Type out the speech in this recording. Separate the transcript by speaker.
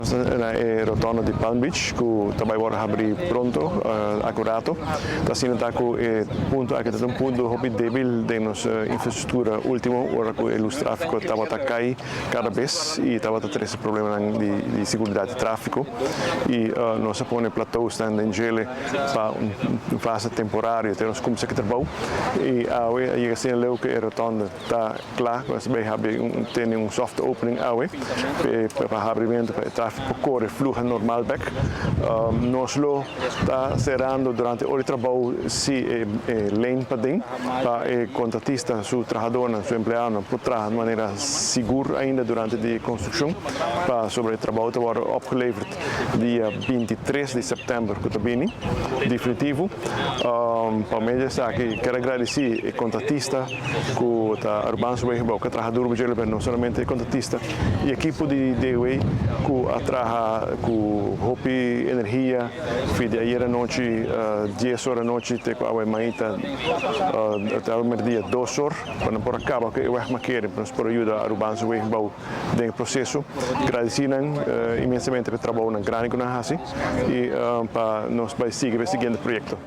Speaker 1: Na rotonda di Palm Beach, que também vai abrir pronto, acurato. Está sendo ponto aqui um ponto hobby débil de nossa infraestrutura último, ora que o tráfego estava a cair cada vez e estava a ter esse problema de segurança de tráfego e nós põe platô stand em gelo para fase temporária, temos como se que trabalho e a chega assim leu que a rotonda está clara, mas bem tem soft opening para abrimento para tráfego corre fluxa normal back. Nós lo está cerrando durante o trabalho se lane para dentro para o contratista, seu trabalhador, seu empregado por trabalhar de maneira segura ainda durante a construção para sobre o trabalho agora opgeleverd dia 23 de setembro que está bem definitivo. Para mim já aqui quero agradecer o contratista que está Urban Wegbouw que trabalha duro não somente o contratista e a equipe de DWA que trabalha com roupa energia fui de ayer à noite 10 horas à noite te com a maita até o dia 2 horas para não por acaba que eu acho que nos por ajuda a Urban Wegbouw no processo agradecer imensamente pelo trabalho na grande que nós fazemos e para nós vai seguir o projeto.